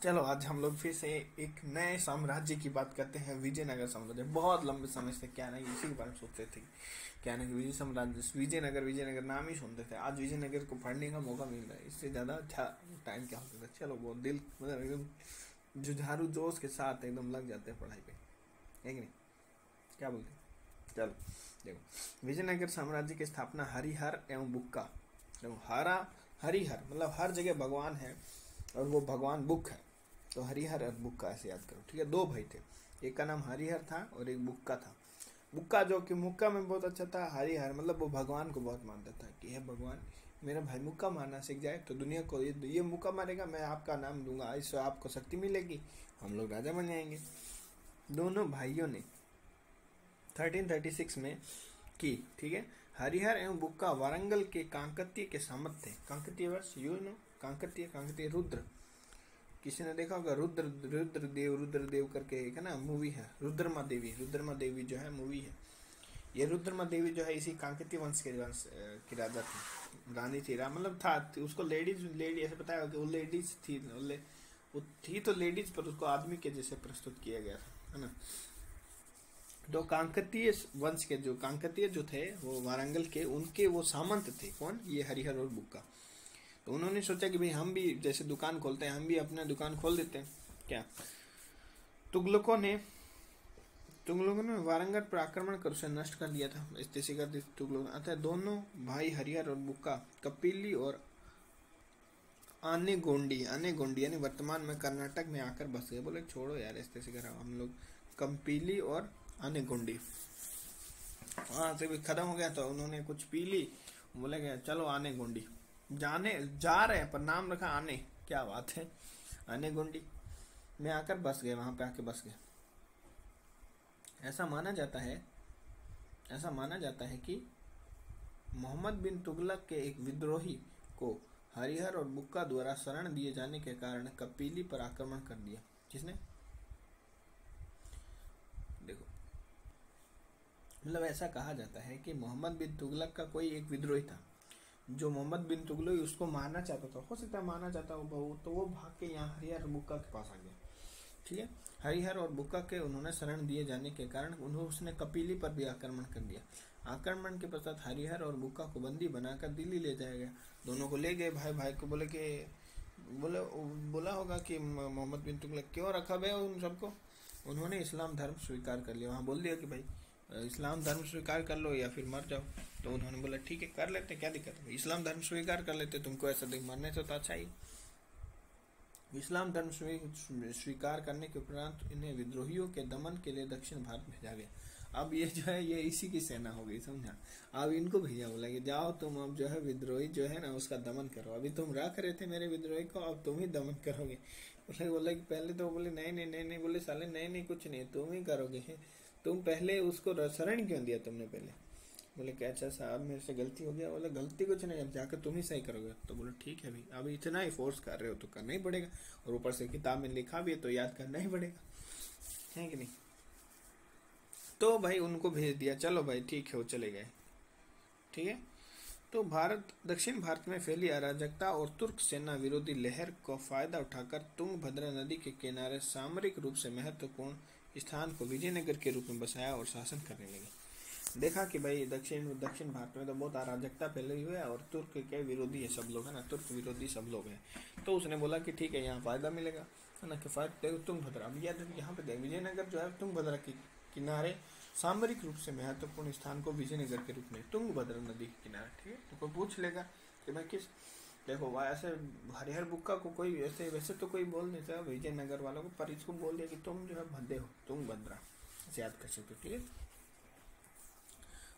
चलो आज हम लोग फिर से एक नए साम्राज्य की बात करते हैं, विजयनगर साम्राज्य। बहुत लंबे समय से क्या नहीं इसी के बारे में सोचते थे, क्या ना कि विजय साम्राज्य, विजयनगर विजयनगर नाम ही सुनते थे। आज विजयनगर को पढ़ने का मौका मिल रहा है, इससे ज़्यादा अच्छा टाइम क्या हो सकता है। चलो वो दिल मतलब एकदम जुझारू जोश के साथ एकदम लग जाते हैं पढ़ाई पे, है कि नहीं? क्या बोलते हैं? चलो देखो, विजयनगर साम्राज्य की स्थापना हरिहर एवं बुक्का। देखो हरा हरिहर मतलब हर जगह भगवान है और वो भगवान बुक है, तो हरिहर और बुक्का ऐसे याद करो, ठीक है। दो भाई थे, एक का नाम हरिहर था और एक बुक्का था। बुक्का जो कि मुक्का में बहुत अच्छा था, हरिहर मतलब वो भगवान को बहुत मानता था कि हे भगवान, मेरा भाई मुक्का मारना सीख जाए तो दुनिया को ये मुक्का मारेगा, मैं आपका नाम दूंगा, इससे आपको शक्ति मिलेगी, हम लोग राजा बन जाएंगे। दोनों भाइयों ने 1336 में की, ठीक है। हरिहर एवं बुक्का वारंगल के कांकतीय के सामंत थे। कांकतीय वर्ष यू नो, कांकतीय कांकतीय रुद्र, किसी ने देखा होगा रुद्र, रुद्र देव करके एक है ना मूवी है, रुद्रमा देवी जो है मूवी है। ये रुद्रमा देवी जो है इसी कांकेतीय वंश के वंश की राजा थी, रानी थी, मतलब था उसको लेडी ऐसे बताया कि वो लेडीज थी, वो थी तो लेडीज पर उसको आदमी के जैसे प्रस्तुत किया गया था, है ना। तो कांकतीय वंश के जो कांकतीय जो थे वो वारंगल के, उनके वो सामंत थे। कौन? ये हरिहर और बुक्का। तो उन्होंने सोचा कि भाई हम भी जैसे दुकान खोलते हैं, हम भी अपना दुकान खोल देते हैं क्या। तुगलकों ने वारंगल पर आक्रमण कर उसे नष्ट कर दिया था, स्थिति कर दी तुगलकों। अतः दोनों भाई हरिहर और बुक्का कपिली और आने गोंडी यानी वर्तमान में कर्नाटक में आकर बस गए। बोले छोड़ो यार स्थिति करा, हम लोग कंपीली और आने गोंडी वहां से भी खत्म हो गया, तो उन्होंने कुछ पी ली, बोले गए चलो आने गोंडी जाने जा रहे हैं, पर नाम रखा आने। क्या बात है, आने गोंडी में आकर बस गए, वहां पे आके बस गए। ऐसा माना जाता है कि मोहम्मद बिन तुगलक के एक विद्रोही को हरिहर और बुक्का द्वारा शरण दिए जाने के कारण कपीली पर आक्रमण कर दिया। किसने? देखो मतलब ऐसा कहा जाता है कि मोहम्मद बिन तुगलक का कोई एक विद्रोही था, जो मोहम्मद बिन तुगलक उसको मारना चाहता था, हो सकता है मारना चाहता हो, तो वो भाग के यहाँ हरिहर और बुक्का के पास आ गया, ठीक है। हरिहर और बुक्का के उन्होंने शरण दिए जाने के कारण उसने कपिली पर भी आक्रमण कर दिया। आक्रमण के पश्चात हरिहर और बुक्का को बंदी बनाकर दिल्ली ले जाया गया। दोनों को ले गए, भाई भाई को बोला होगा कि मोहम्मद बिन तुगलक क्यों रखा गया उन सबको। उन्होंने इस्लाम धर्म स्वीकार कर लिया, वहाँ बोल दिया कि भाई इस्लाम धर्म स्वीकार कर लो या फिर मर जाओ। तो उन्होंने बोला ठीक है कर लेते, क्या दिक्कत है, इस्लाम धर्म स्वीकार कर लेते, तुमको ऐसा देख मरने से तो अच्छा ही। इस्लाम धर्म स्वीकार करने के उपरांत इन्हें विद्रोहियों के दमन के लिए दक्षिण भारत भेजा गया। अब ये जो है ये इसी की सेना हो गई, समझा। अब इनको भेजा, बोला कि जाओ तुम अब जो है विद्रोही जो है ना उसका दमन करो, अभी तुम रख रहे थे मेरे विद्रोही को, अब तुम ही दमन करोगे। बोला कि पहले तो बोले नहीं, बोले साले नहीं कुछ नहीं, तुम ही करोगे, तुम पहले उसको शरण क्यों दिया तुमने पहले। बोले कि अच्छा साहब मेरे से गलती हो गया। बोले गलती कुछ नहीं, अब जाकर तुम ही सही करोगे। तो बोले ठीक है भाई, अब इतना ही फोर्स कर रहे हो तो करना ही पड़ेगा, और ऊपर से किताब में लिखा भी है तो याद करना ही पड़ेगा, है कि नहीं। तो भाई उनको भेज दिया, चलो भाई ठीक है, वो चले गए, ठीक है। तो दक्षिण भारत में फैली अराजकता और तुर्क सेना विरोधी लहर को फायदा उठाकर तुंगभद्रा नदी के किनारे सामरिक रूप से महत्वपूर्ण स्थान को विजयनगर के रूप में बसाया और शासन करने लगे। देखा कि भाई दक्षिण भारत में तो बहुत अराजकता फैली हुई है और तुर्क के विरोधी है सब लोग, है ना, तुर्क विरोधी सब लोग हैं। तो उसने बोला कि ठीक है यहाँ फायदा मिलेगा, है ना, कि फायदा तुंगभद्रा। अब यहाँ पे विजयनगर जो है तुंगभद्रा के किनारे सामरिक रूप से महत्वपूर्ण स्थान को विजयनगर के रूप में, तुंगभद्रा नदी के किनारे, ठीक है। तो कोई पूछ लेगा कि भाई किस, देखो ऐसे हरिहर बुक्का को कोई ऐसे वैसे तो कोई बोल नहीं सकता विजयनगर वालों को, पर इसको बोल दिया कि तुम जो है भद्दे हो, तुंगभद्रा ऐसे याद कर सकते हो, ठीक है।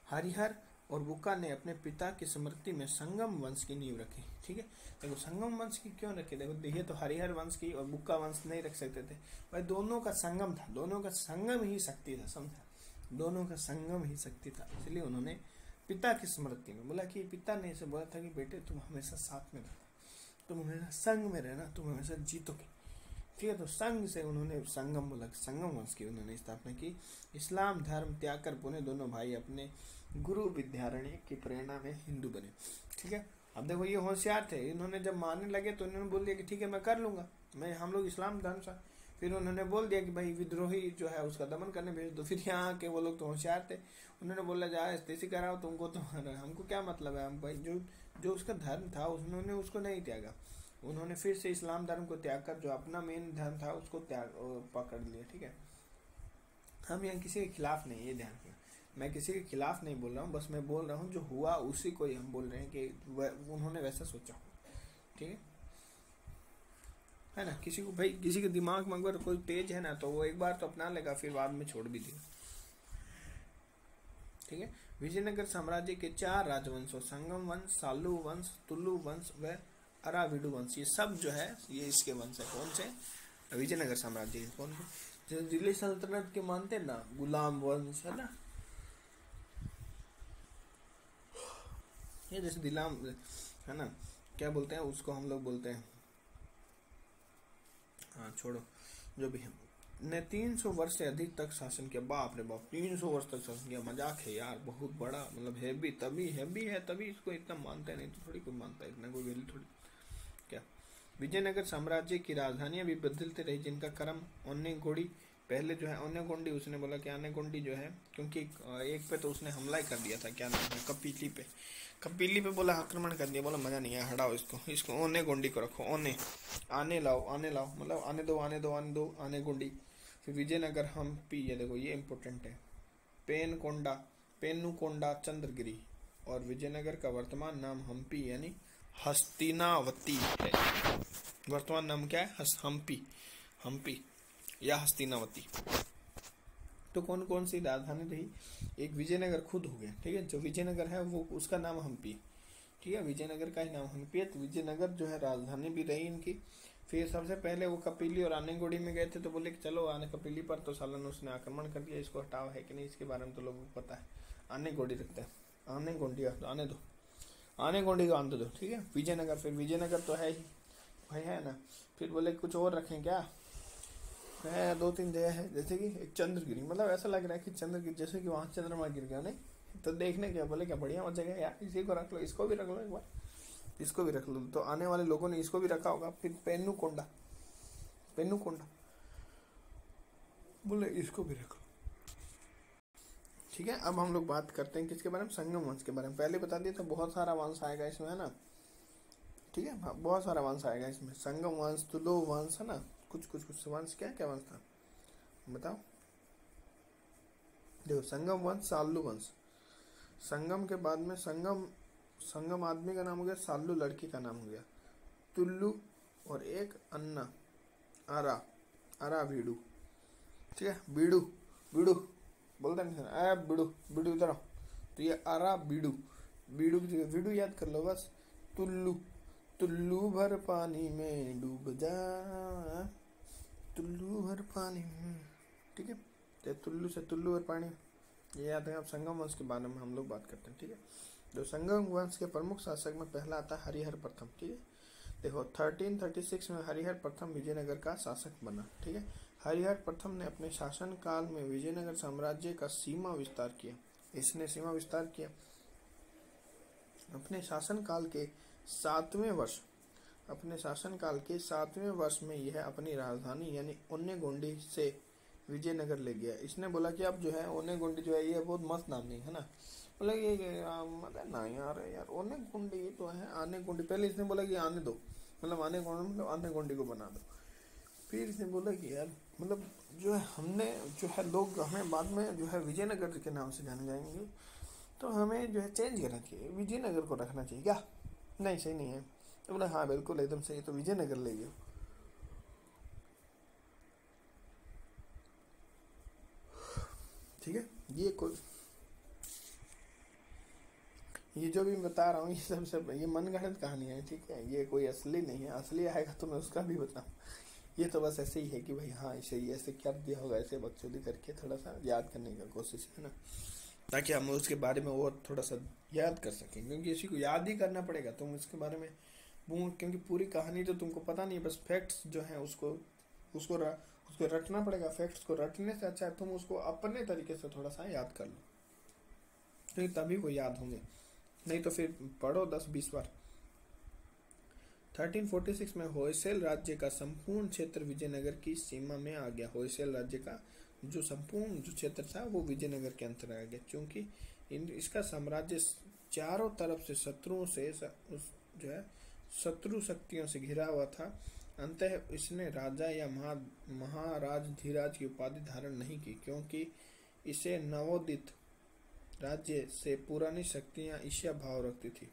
हरिहर और बुक्का ने अपने पिता की स्मृति में संगम वंश की नींव रखी, ठीक है। देखो संगम वंश की क्यों रखी, देखो ये तो हरिहर वंश की और बुक्का वंश नहीं रख सकते थे भाई, दोनों का संगम था, दोनों का संगम ही शक्ति था, समझा, दोनों का संगम ही शक्ति था। इसलिए उन्होंने पिता की स्मृति में बोला कि पिता ने इसे बोला था कि बेटे तुम हमेशा साथ में रहना, तुम हमेशा संग में रहना, तुम हमेशा जीतोगे, ठीक है। तो संघ से उन्होंने संगम बोला, संगम वंश की उन्होंने स्थापना की। इस्लाम धर्म त्याग कर पुनः दोनों भाई अपने गुरु विद्यारण्य की प्रेरणा में हिंदू बने, ठीक है। अब देखो ये होशियार थे, इन्होंने जब मारने लगे तो इन्होंने बोल दिया कि ठीक है मैं कर लूंगा, मैं हम लोग इस्लाम धर्म से। फिर उन्होंने बोल दिया कि भाई विद्रोही जो है उसका दमन करने भेज दो। फिर यहाँ के वो लोग तो होशियार थे, उन्होंने बोला जाए तेजी कराओ तुमको, तो हमको क्या मतलब है, हम भाई जो जो उसका धर्म था उन्होंने उसको नहीं त्यागा, उन्होंने फिर से इस्लाम धर्म को त्याग कर जो अपना मेन धर्म था उसको त्याग पकड़ लिया। ठीक है, हम यहाँ किसी के खिलाफ नहीं, ये ध्यान रखना, मैं किसी के खिलाफ नहीं बोल रहा हूँ, बस मैं बोल रहा हूँ जो हुआ उसी को ही हम बोल रहे हैं कि उन्होंने वैसा सोचा। ठीक है ना, किसी को भाई किसी के दिमाग में अगर कोई तेज है ना तो वो एक बार तो अपना लेगा, फिर बाद में छोड़ भी देगा। ठीक है, विजयनगर साम्राज्य के 4 राजवंशों संगम वंश, सालू वंश, तुलु वंश व अराविडु वंश, ये सब जो है ये इसके वंश है। कौन से? विजयनगर साम्राज्य के। कौन जो दिल्ली सल्तनत के मानते हैं ना, गुलाम वंश है ना, ये जैसे दिलाम है ना, क्या बोलते हैं उसको, हम लोग बोलते हैं, हाँ छोड़ो जो भी है, ने 300 वर्ष से अधिक तक शासन किया। बाप रे बाप, 300 वर्ष तक शासन किया, मजाक है यार, बहुत बड़ा मतलब हैवी, तभी हैवी है तभी इसको इतना मानता है, नहीं तो थोड़ी कोई मानता है, इतना कोई वैल्यू थोड़ी। क्या विजयनगर साम्राज्य की राजधानियां भी बदलती रही, जिनका क्रम ओन्नेगुंडी, पहले जो है ओन्नेगुंडी, उसने बोला कि आनेगुंडी जो है, क्योंकि एक पे तो उसने हमला ही कर दिया था, क्या नाम है, कपीली पे, कपीली पे बोला आक्रमण कर दिया, बोला मजा नहीं है, हटाओ इसको, इसको ओन्नेगुंडी को रखो, ओने आने लाओ, आने लाओ, मतलब आने दो आने दो आने दो, आनेगुंडी। फिर विजयनगर हम्पी, ये देखो ये इंपॉर्टेंट है, पेनकोंडा, पेनुकोंडा चंद्रगिरी, और विजयनगर का वर्तमान नाम हम्पी यानी हस्तिनावती है। वर्तमान नाम क्या है? हम्पी, हम्पी या हस्तिनावती। तो कौन कौन सी राजधानी रही? एक विजयनगर खुद हो गया, ठीक है, जो विजयनगर है वो उसका नाम हम्पी, ठीक है, विजयनगर का ही नाम हम्पी है। तो विजयनगर जो है राजधानी भी रही इनकी। फिर सबसे पहले वो कपिली और आनेगुंडी में गए थे, तो बोले कि चलो आने कपिली पर तो सालन उसने आक्रमण कर दिया, इसको हटाओ, है कि नहीं, इसके बारे में तो लोगों को पता है। आनेगुंडी रखते हैं, आनेगुंडी आने दो, आनेगुंडी को आने दो, ठीक है। विजयनगर, फिर विजयनगर तो है ही भाई, है ना। फिर बोले कुछ और रखें क्या, है 2-3 जगह है, जैसे कि एक चंद्रगिरी, मतलब ऐसा लग रहा है कि चंद्रगिरी जैसे कि वहाँ चंद्रमा गिर गया, नहीं तो देखने क्या, बोले क्या बढ़िया जगह है यार, इसी को रख लो, इसको भी रख लो एक बार, इसको भी रख लो। तो आने वाले लोगों ने इसको भी रखा होगा। फिर पेनुकोंडा, पेनुकोंडा बोले इसको भी रख लो, ठीक है। अब हम लोग बात करते हैं किसके बारे में, संगम वंश के बारे में। पहले बता दिया तो बहुत सारा वंश आएगा इसमें, है ना, ठीक है, बहुत सारा वंश आएगा इसमें, संगम वंश, तुलो वंश, है ना, कुछ कुछ कुछ वंश, क्या क्या वंश था बताओ। देखो संगम वंश, साल्लू वंश, संगम के बाद में संगम, संगम आदमी का नाम हो गया, साल्लू लड़की का नाम हो गया, तुल्लू और एक अन्ना, आरा, आरा बीड़ू, ठीक है, बीड़ू, बीड़ू बोलता नहीं सर, बीड़ू, बीड़ू इधर आओ, तो ये आरा बीड़ू, बीड़ू की जगह बीड़ू याद कर लो बस। तुल्लू, तुल्लू भर पानी में डूब जा, तुल्लू भर पानी में, ठीक है, तो तुल्लू से तुल्लू भर पानी, ये याद है। अब संगम वंश के बारे में हम लोग बात करते हैं, ठीक है। जो संगम वंश के प्रमुख शासक में पहला आता है हरिहर प्रथम, ठीक है। देखो 1336 में हरिहर प्रथम विजयनगर का शासक बना, ठीक है। हरिहर प्रथम ने अपने शासन काल में विजयनगर साम्राज्य का सीमा विस्तार किया, इसने सीमा विस्तार किया। अपने शासन काल के 7वें वर्ष, अपने शासन काल के 7वें वर्ष में यह अपनी राजधानी यानी ओन्नेगुंडी से विजयनगर ले गया। इसने बोला कि अब जो है ओन्नेगुंडी जो है, ये बहुत मस्त नाम नहीं है ना, मतलब ये मतलब ना यार ओन्नेगुंडी तो है आनेगुंडी, पहले इसने बोला कि आने दो, मतलब आनेगुंडी मतलब आनेगुंडी को बना दो। फिर इसने बोला कि यार मतलब जो है हमने जो है लोग हमें बाद में जो है विजयनगर के नाम से जाने जाएंगे, तो हमें जो है चेंज करना चाहिए, विजयनगर को रखना चाहिए क्या, नहीं सही नहीं है। तो बोला हाँ बिल्कुल एकदम सही, तो विजयनगर ले गया, ठीक है। ये जो भी बता रहा हूँ ये सब ये मनगढ़ंत कहानी है, ठीक है, ये कोई असली नहीं है, असली आएगा तो मैं उसका भी बताऊँ। ये तो बस ऐसे ही है कि भाई हाँ ऐसे क्या दिया होगा, ऐसे बकचोदी करके थोड़ा सा याद करने का कोशिश है ना, ताकि हम उसके बारे में और थोड़ा सा याद कर सकें, क्योंकि इसी को याद ही करना पड़ेगा तुम इसके बारे में, क्योंकि पूरी कहानी तो तुमको पता नहीं है, बस फैक्ट्स जो है उसको रटना पड़ेगा। फैक्ट्स को रटने से अच्छा है तुम उसको अपने तरीके से थोड़ा सा याद कर लो, क्योंकि तभी वो याद होंगे, नहीं तो फिर पढ़ो 10-20 बार 1346 में होयसल राज्य का संपूर्ण क्षेत्र विजयनगर की सीमा में आ गया। होयसल राज्य का जो संपूर्ण जो क्षेत्र था वो विजयनगर के अंतर्गत आ गया, क्योंकि इसका साम्राज्य चारों तरफ से शत्रुओं से जो है शत्रु शक्तियों से घिरा हुआ था। अंततः इसने राजा या महाराज धीराज की उपाधि धारण नहीं की, क्योंकि इसे नवोदित राज्य से पुरानी शक्तियां ईर्ष्या भाव रखती थी।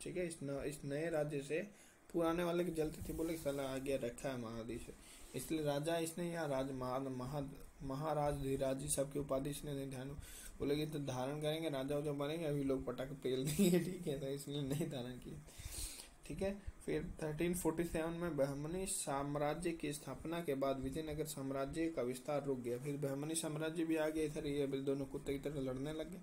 ठीक है, इस नए राज्य से पुराने वाले की जलती थी, बोले साला आ गया रखा है महादेश, इसलिए राजा इसने या महाराज धीराज सबकी उपाधि इसने नहीं ध्यान बोले कि तो धारण करेंगे, राजा जो बनेंगे अभी लोग पटाखे पेल देंगे। ठीक है, तो इसलिए नहीं धारण किया। ठीक है, फिर 1347 में बहमनी साम्राज्य की स्थापना के बाद विजयनगर साम्राज्य का विस्तार रुक गया। फिर बहमनी साम्राज्य भी आ गया इधर, ये अभी दोनों कुत्ते की तरह लड़ने लगे।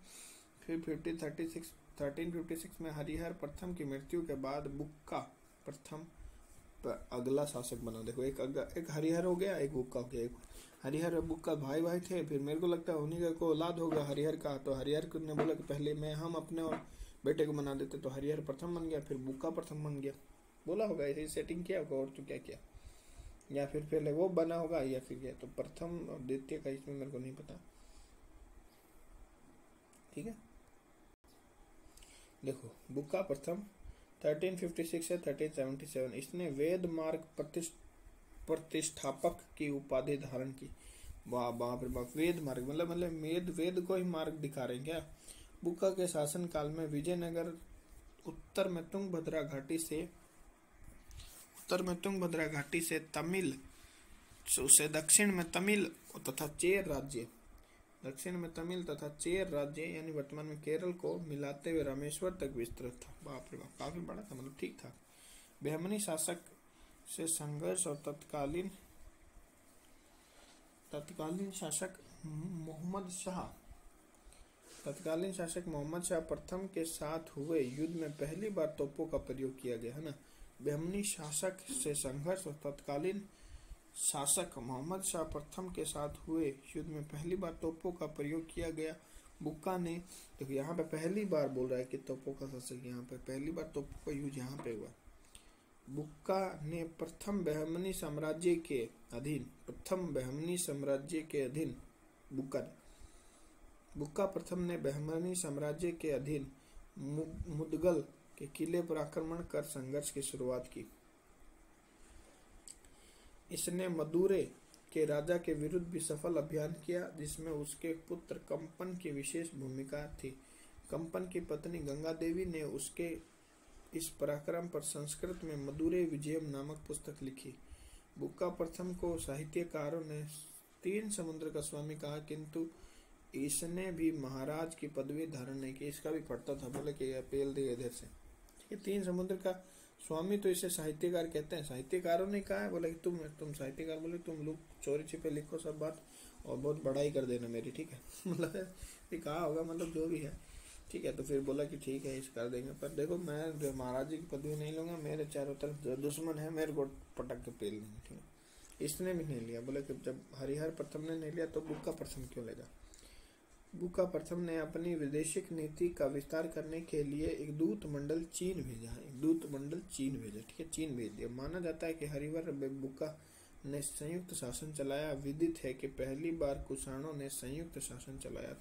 फिर 1356 में हरिहर प्रथम की मृत्यु के बाद बुक्का प्रथम अगला शासक बना। देखो एक हरिहर हो गया, एक बुक्का हो गया। एक हरिहर और बुक्का भाई भाई थे, फिर मेरे को लगता है उन्हीं का को औलाद होगा हरिहर का, तो हरिहर ने बोला कि पहले हम अपने और बेटे को बना देते, तो हरिहर प्रथम बन गया, फिर बुक्का प्रथम बन गया। बोला होगा ऐसे सेटिंग किया होगा, और तो क्या किया, या फिर पहले वो बना होगा या फिर क्या, तो प्रथम और द्वितीय का इसमें मेरे को नहीं पता। ठीक है, देखो बुक्का प्रथम 1356 से 1377 इसने वेद मार्ग प्रतिष्ठापक की उपाधि धारण की। बाप रे बाप, वेद मार्ग मतलब वेद को ही मार्ग दिखा रहे हैं क्या। बुक्का के शासन काल में विजयनगर उत्तर में तुंगभद्रा घाटी से तमिल से दक्षिण में तमिल तथा चेर राज्य यानी वर्तमान में केरल को मिलाते हुए रामेश्वर तक विस्तृत था। बाप रे बाप, काफी बड़ा था, मतलब ठीक था। बहमनी शासक से संघर्ष और तत्कालीन शासक मोहम्मद शाह प्रथम के साथ हुए युद्ध में पहली बार तोपों का प्रयोग किया गया, है ना। बहमनी शासक से संघर्ष और तत्कालीन शासक मोहम्मद शाह प्रथम के साथ हुए युद्ध में पहली बार तोपों का प्रयोग किया गया। बुक्का ने, देखो यहाँ पे पहली बार बोल रहा है कि तोपों का शासक, यहाँ पे पहली बार तोपों का यूज यहाँ पे हुआ। बुक्का ने प्रथम बहमनी साम्राज्य के अधीन बुक्का प्रथम ने बहमनी साम्राज्य के अधीन मुदगल के किले पर आक्रमण कर संघर्ष की शुरुआत की। इसने मदुरै के राजा के विरुद्ध भी सफल अभियान किया, जिसमें उसके पुत्र कंपन की विशेष भूमिका थी। कंपन की पत्नी गंगा देवी ने उसके इस पराक्रम पर संस्कृत में मदुरै विजयम नामक पुस्तक लिखी। बुक्का प्रथम को साहित्यकारों ने 3 समुद्र का स्वामी कहा, किंतु इसने भी महाराज की पदवी धारण नहीं की। इसका भी पढ़ता था, बोले कि अपेल दे इधर से। 3 समुद्र का स्वामी, तो इसे साहित्यकार कहते हैं। साहित्यकारों ने कहा है, बोले तुम साहित्यकार, बोले तुम लोग चोरी छिपे लिखो सब बात और बहुत बड़ाई कर देना मेरी, ठीक है। मतलब कहा होगा, मतलब जो भी है, ठीक है। तो फिर बोला कि ठीक है, इस कर देंगे, पर देखो मैं महाराज जी की पदवी नहीं लूंगा, मेरे चारों तरफ जो दुश्मन है मेरे को पटक के पेल देंगे, ठीक है। इसने भी नहीं लिया, बोले कि जब हरिहर प्रथम ने नहीं लिया तो बुक्का प्रथम क्यों लेगा। बुक्का प्रथम ने अपनी विदेशिक नीति का विस्तार करने के लिए एक दूत मंडल चीन भेजा, ठीक है, चीन भेज दिया। माना जाता है कि हरिहर बुक्का ने संयुक्त शासन चलाया। विदित है कि पहली बार कुषाणों ने संयुक्त शासन चलाया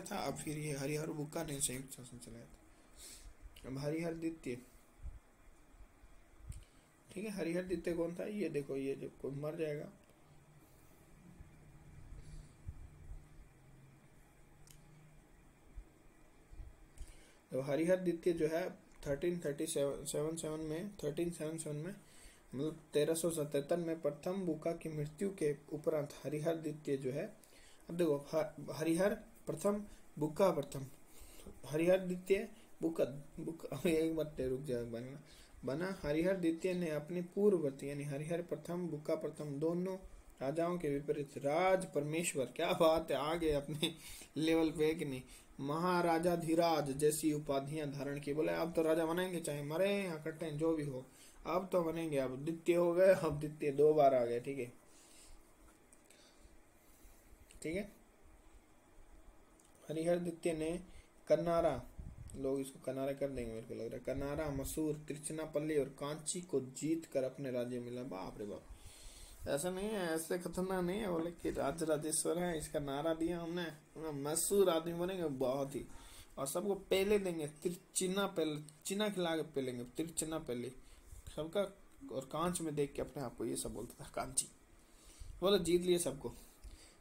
था। अब फिर ये हरिहर बुक्का ने संयुक्त शासन चलाया था। अब हरिहर द्वितीय, ठीक है, हरिहर द्वितीय कौन था, ये देखो, ये जो मर जाएगा, तो हरिहर द्वितीय जो है 1377 में मतलब 1377 में प्रथम बुक्का की मृत्यु के उपरांत हरिहर द्वितीय जो है, अब देखो हरिहर प्रथम बुक्का प्रथम, हरिहर द्वितीय बुक्का एक बार रुक जाएगा बना। हरिहर द्वितीय ने अपनी पूर्ववर्ती यानी हरिहर प्रथम बुक्का प्रथम दोनों राजाओं के विपरीत राज परमेश्वर, क्या बात है, आगे अपने लेवल पे कि नहीं, महाराजा धीराज जैसी उपाधियां धारण की। बोले अब तो राजा बनेंगे, चाहे मरे या कटे जो भी हो, अब तो बनेंगे। अब द्वितीय हो गए, अब द्वितीय 2 बार आ गए, ठीक है। हरिहर द्वितीय ने कन्नारा लोग इसको कनारा कर देंगे, मेरे को लग रहा है। कनारा, मसूर, तिरुचिनापल्ली और कांची को जीत कर अपने राज्य मिला। बाप रे बाप, ऐसा नहीं है, ऐसे खतरनाक नहीं है बोले कि राज राजेश्वर है, इसका नारा दिया हमने, मशहूर आदमी बनेंगे बहुत ही, और सबको पहले देंगे, तिरचिना पहले, चिना खिला के पहलेंगे, तिरचिना पहले सबका। और कांच में देख के अपने आप को ये सब बोलता था कांची, बोले जीत लिए सबको।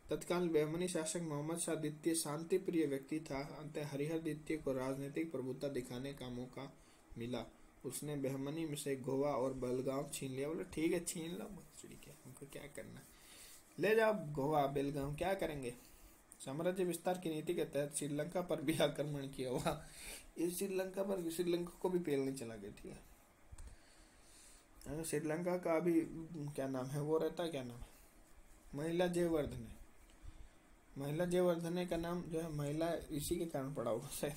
तत्काल बहमनी शासक मोहम्मद शाह द्वितीय शांति प्रिय व्यक्ति था। अंत हरिहर द्वितीय को राजनीतिक प्रभुत्व दिखाने का मौका मिला। उसने बहमनी में से गोवा और बेलगांव छीन लिया। बोले ठीक है छीन लो, ठीक है, हमको क्या करना, ले जाओ गोवा बेलगांव, क्या करेंगे। साम्राज्य विस्तार की नीति के तहत श्रीलंका पर भी आक्रमण किया हुआ। इस श्रीलंका को भी पेलने चला गया। ठीक है, श्रीलंका का अभी क्या नाम है, वो रहता है, क्या नाम है, महिला जयवर्धने। महिला जयवर्धने का नाम जो है महिला इसी के कारण पड़ा हुआ शायद।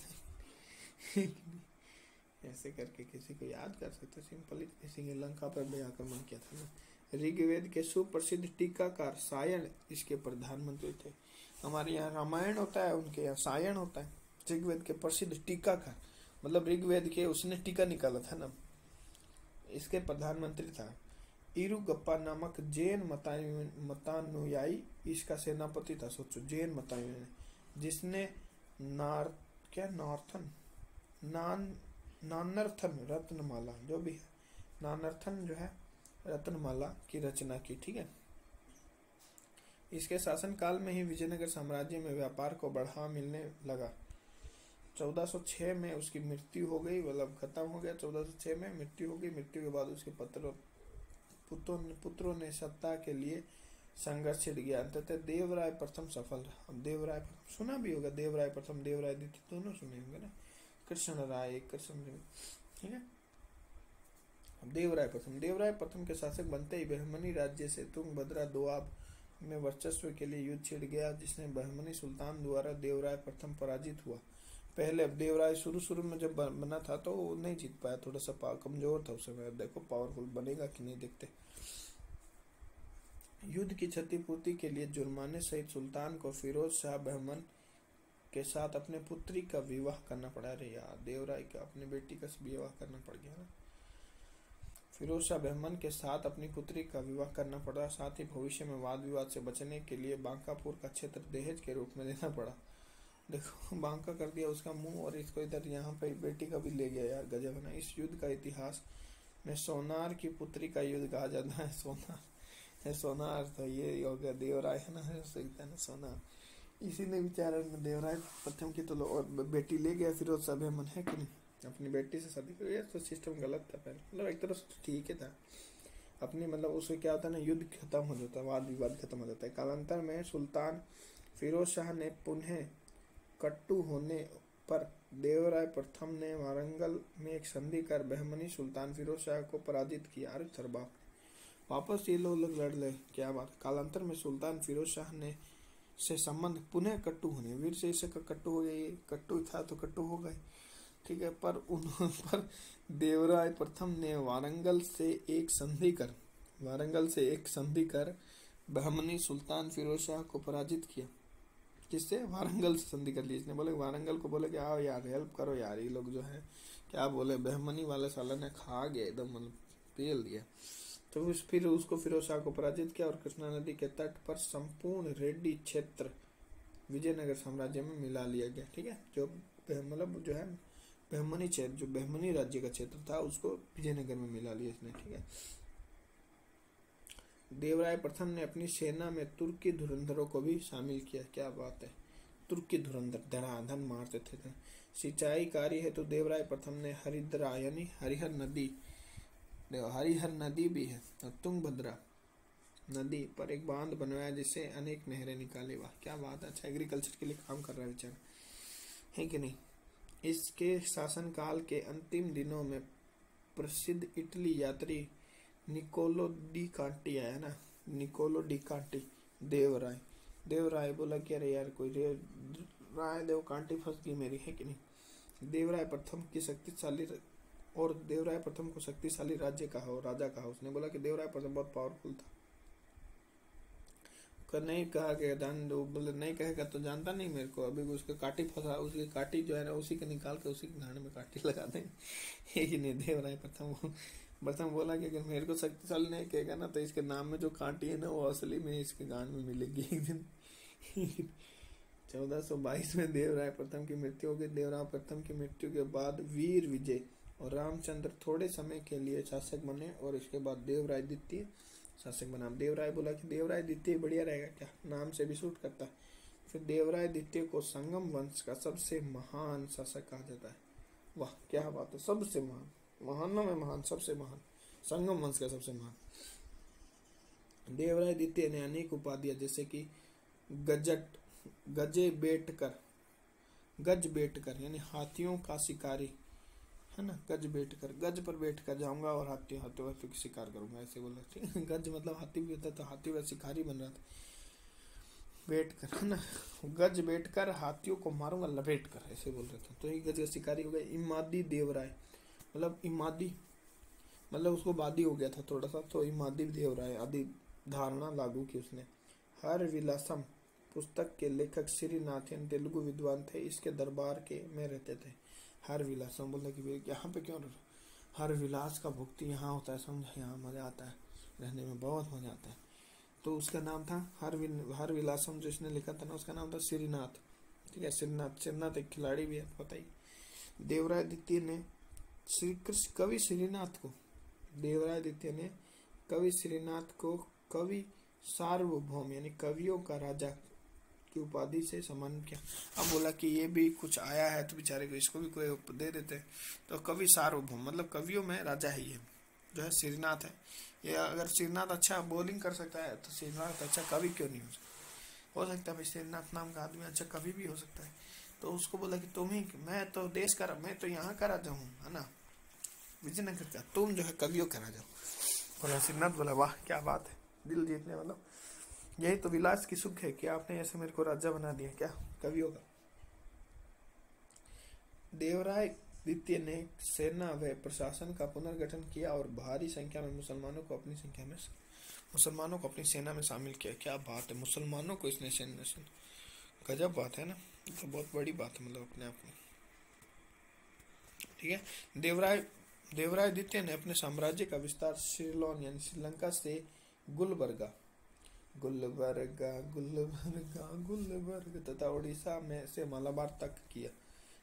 ऐसे करके किसी को याद कर सकते, सिंपली किसी ने लंका पर भी आक्रमण किया था ना। ऋग्वेद के सुप्रसिद्ध टीकाकार सायण इसके प्रधानमंत्री थे। हमारे यहाँ रामायण होता है, उनके यहाँ सायण होता है। ऋग्वेद के प्रसिद्ध टीकाकार मतलब ऋग्वेद के उसने टीका निकाला था ना, इसके प्रधानमंत्री था। इरुगप्पा नामक जैन मतानुयायी इसका सेनापति था। सोचो, जैन मतानुयायी जिसने नानर्थन रत्नमाला, जो भी है नानर्थन जो है रत्नमाला की रचना की। ठीक है, इसके शासन काल में ही विजयनगर साम्राज्य में व्यापार को बढ़ावा मिलने लगा। 1406 में उसकी मृत्यु हो गई, मतलब खत्म हो गया। 1406 में मृत्यु हो गई। मृत्यु के बाद उसके पुत्रों ने सत्ता के लिए संघर्ष छिड़ गया। अंततः देवराय प्रथम सफल रहा। अब देवराय सुना भी होगा, देवराय प्रथम, देवराय द्वितीय, दोनों सुने होंगे ना, कृष्ण राय, ठीक है। देवराय प्रथम के शासक बनते ही बहमनी राज्य से तुंगभद्रा दोआब में वर्चस्व के लिए युद्ध छिड़ गया, जिसने बहमनी सुल्तान द्वारा देवराय प्रथम पराजित हुआ। पहले देवराय शुरू में जब बना था तो वो नहीं जीत पाया, थोड़ा सा कमजोर था उस समय। देखो पावरफुल बनेगा कि नहीं, देखते। युद्ध की क्षतिपूर्ति के लिए जुर्माने सहित सुल्तान को फिरोज शाह बहमन के साथ अपने पुत्री का विवाह करना पड़ा। रे यार, देवराय का अपने बेटी का विवाह करना पड़ गया ना। फिरोज शाह बहमन के साथ अपनी पुत्री का विवाह करना पड़ा। साथ ही भविष्य में वाद विवाद से बचने के लिए बांकापुर का क्षेत्र दहेज के रूप में देना पड़ा। देखो, बांका कर दिया उसका मुंह, और इसको इधर यहाँ पे बेटी का भी ले गया यार, गजब है ना। इस युद्ध का इतिहास में सोनार की पुत्री का युद्ध कहा जाता है। सोनार तो ये हो गया, देवराय है ना, सोनार, इसी ने बेचारा देवराय प्रथम की तो और बेटी ले गया फिरोज शाह बहमन, है कि नहीं, अपनी बेटी से शादी कर। ये तो सिस्टम गलत था पहले, मतलब एक तरह से ठीक ही था अपनी, मतलब उससे क्या होता है ना, युद्ध खत्म हो जाता है, वाद विवाद खत्म हो जाता है। कालांतर में सुल्तान फिरोज शाह ने पुनः कट्टू होने पर देवराय प्रथम ने वारंगल में एक संधि कर बहमनी सुल्तान फिरोज शाह को पराजित किया। अरे थरबा, वापस ये लोग लड़ ले, क्या बात। कालांतर में सुल्तान फिरोज शाह ने से संबंध पुनः कट्टू होने, वीर से इसे कट्टू हो गए, कट्टू था तो कट्टू हो गए, ठीक है। पर देवराय प्रथम ने वारंगल से एक संधि कर बहमनी सुल्तान फिरोज शाह को पराजित किया। किससे? वारंगल से संधि कर ली इसने। बोले वारंगल को, बोले कि आओ यार हेल्प करो यार, ये लोग जो है क्या बोले, बहमनी वाले साला ने खा गया एकदम, मतलब पेल दिया। तो फिर उसको फिरोज शाह को पराजित किया और कृष्णा नदी के तट पर संपूर्ण रेड्डी क्षेत्र विजयनगर साम्राज्य में मिला लिया गया। ठीक है, जो मतलब जो है बहमनी क्षेत्र, जो बहमनी राज्य का क्षेत्र था, उसको विजयनगर में मिला लिया इसने। ठीक है, देवराय प्रथम ने अपनी सेना में तुर्की धुरंधरों को भी शामिल किया। क्या बात है, तुर्की धुरंधर धड़ाधड़ मारते थे। सिंचाई कार्य है तो देवराय प्रथम ने हरिद्रा यानी हरिहर नदी भी है और तुंगभद्रा नदी पर एक बांध बनवाया, जिससे अनेक नहरें निकाले। वाह क्या बात है, अच्छा एग्रीकल्चर के लिए काम कर रहा है बेचारा, है कि नहीं। इसके शासनकाल के अंतिम दिनों में प्रसिद्ध इटली यात्री निकोलो डी कांटी आया ना, निकोलो डी कांटी। देवराय बोला कि अरे यार कोई राय देव, कांटी फंस गई मेरी, है कि नहीं। देवराय प्रथम की शक्तिशाली और देवराय प्रथम को शक्तिशाली राजा कहा उसने। बोला कि देवराय प्रथम बहुत पावरफुल था। नहीं कहा कि जान दो, बोले नहीं कहेगा तो जानता नहीं मेरे को, अभी उसके काटी फंसा, उसकी काटी जो है ना उसी को निकाल के उसी के गांड में काटी लगा देंगे। ये नहीं देवराय प्रथम बोला कि अगर मेरे को शक्तिशाली नहीं कहेगा ना तो इसके नाम में जो कांटी है ना वो असली में इसके गांड में मिलेगी एक दिन। 1422 में देवराय प्रथम की मृत्यु हो गई। देवराय प्रथम की मृत्यु के बाद वीर विजय और रामचंद्र थोड़े समय के लिए शासक बने और इसके बाद देवराय द्वितीय शासक बना। देवराय बोला कि देवराय द्वितीय बढ़िया रहेगा, क्या नाम से भी सूट करता है। फिर देवराय द्वितीय को संगम वंश का सबसे महान शासक कहा जाता है। वाह क्या बात है, सबसे महान, महानों में महान, सबसे महान, संगम वंश का सबसे महान। देवराय द्वितीय ने अनेक उपाधियां जैसे कि गज बेटकर यानी हाथियों का शिकारी है ना, गज पर बैठ कर जाऊंगा और हाथियों की शिकार करूंगा, ऐसे बोला। ठीक है, गज मतलब हाथी भी होता है, तो हाथी का शिकारी बन रहा था, बैठ कर है ना, गज बैठ कर हाथियों को मारूंगा लपेट कर, ऐसे बोल रहे थे, तो ये गज का शिकारी हो गया। इमादी देवराय मतलब इमादी मतलब उसको बादी हो गया था थोड़ा सा, तो इमादी देवराय आदि धारणा लागू की उसने। हर विलासम पुस्तक के लेखक श्रीनाथन तेलुगु विद्वान थे, इसके दरबार के में रहते थे। हर विलासम बोला कि यहाँ पे क्यों हर विलास का भुक्ति यहाँ होता है, समझा, यहाँ मजा आता है, रहने में बहुत मजा आता है। तो उसका नाम था हर विलासम, जो इसने लिखा था ना उसका नाम था श्रीनाथ। ठीक है, श्रीनाथ एक खिलाड़ी भी है, पता ही। देवराय द्वितीय ने कवि श्रीनाथ को कवि सार्वभौम यानी कवियों का राजा की उपाधि से सम्मानित किया। अब बोला कि ये भी कुछ आया है तो बेचारे को इसको भी कोई दे देते, तो कवि सार्वभौम मतलब कवियों में राजा ही है, जो है श्रीनाथ है। ये अगर श्रीनाथ अच्छा बॉलिंग कर सकता है तो श्रीनाथ अच्छा कवि क्यों नहीं हो सकता है भाई, श्रीनाथ नाम का आदमी अच्छा कवि भी हो सकता है। तो उसको बोला कि तुम ही, मैं तो देश का, मैं तो यहाँ का राजा हूँ है ना, विजयनगर का, तुम जो है कवियों का राजा हो। बोला श्रीनाथ, बोला वाह क्या बात है, दिल जीतने मतलब यही तो विलास की सुख है कि आपने ऐसे मेरे को राजा बना दिया, क्या कवियों का। देवराय द्वितीय ने सेना व प्रशासन का पुनर्गठन किया और भारी संख्या में मुसलमानों को अपनी सेना में शामिल किया। क्या बात है, मुसलमानों को इसने सेना, गजब बात है ना, तो बहुत बड़ी बात है मतलब अपने आप में। ठीक है, देवराय द्वितीय ने अपने साम्राज्य का विस्तार सिलोन यानी श्रीलंका से गुलबर्गा तथा उड़ीसा में से मलाबार तक किया।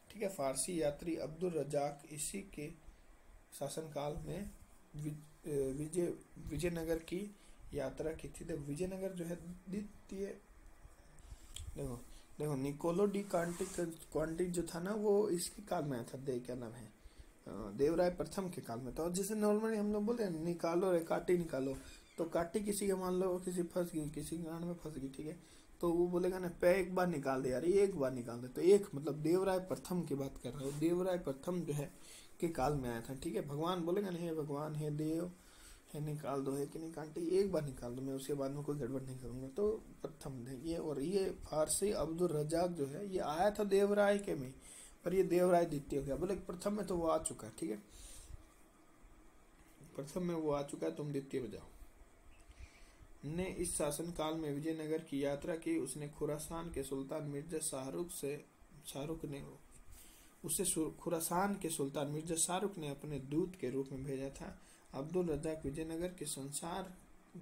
ठीक है, फारसी यात्री अब्दुल रजाक इसी के शासनकाल में विजयनगर की यात्रा की थी। तो विजयनगर जो है द्वितीय, देखो निकोलो डी क्वांटी जो था ना वो इसके काल में आया था, क्या नाम है, देवराय प्रथम के काल में। तो जैसे नॉर्मली हम लोग बोलते हैं निकालो रे काटी निकालो, तो काटी किसी के मान लो किसी फंस गई, किसी गांड में फंस गई, ठीक है, तो वो बोलेगा ना पे एक बार निकाल दे यार, एक बार निकाल दे, तो एक मतलब देवराय प्रथम की बात कर रहा हूँ, देवराय प्रथम जो है के काल में आया था। ठीक है, भगवान बोलेगा ना हे भगवान हे देव है निकाल दो, है कि नहीं कांटी, एक बार निकाल दो, मैं उसके बाद में कोई गड़बड़ नहीं करूंगा। तो प्रथम ये, और ये फारसी अब्दुल रजाक जो है ये आया था देवराय के में, पर ये देवराय द्वितीय हो गया। बोले प्रथम में तो वो आ चुका है, ठीक है, प्रथम में वो आ चुका है, तुम द्वितीय में जाओ। ने इस शासन काल में विजयनगर की यात्रा की। उसने खुरासान के सुल्तान मिर्जा शाहरुख ने अपने दूत के रूप में भेजा था। अब्दुल रजाक विजयनगर के संसार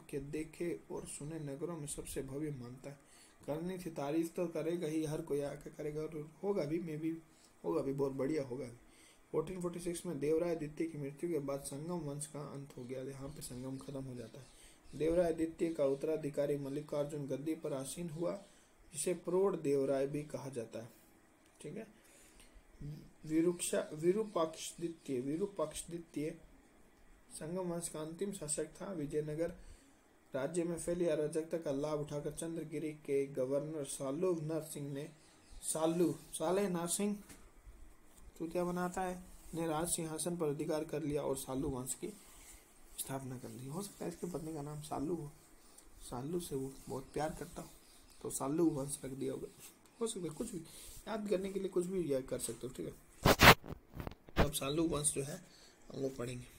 के देखे और सुने नगरों में सबसे भव्य मानता है। करनी थी तारीफ तो करेगा ही, हर कोई आकर करेगा और होगा भी, मे भी होगा भी, बहुत बढ़िया होगा भी। 1446 में देवराय द्वितीय की मृत्यु के बाद संगम वंश का अंत हो गया। यहाँ पे संगम खत्म हो जाता है। देवराय द्वितीय का उत्तराधिकारी मल्लिकार्जुन गद्दी पर आसीन हुआ, जिसे प्रौढ़ देवराय भी कहा जाता है। ठीक है, विरूपाक्ष द्वितीय संगम वंश का अंतिम शासक था। विजयनगर राज्य में फैली अराजकता का लाभ उठाकर चंद्रगिरी के गवर्नर सालेह नरसिंह चूतिया बनाता है ने राज सिंहासन पर अधिकार कर लिया और सालू वंश की स्थापना कर ली। हो सकता है इसकी पत्नी का नाम सालू हो, सालू से वो बहुत प्यार करता हो तो सालू वंश रख दिया होगा, हो सकता है, कुछ भी याद करने के लिए कुछ भी याद कर सकते हो। ठीक है, अब सालू वंश जो है हम लोग पढ़ेंगे।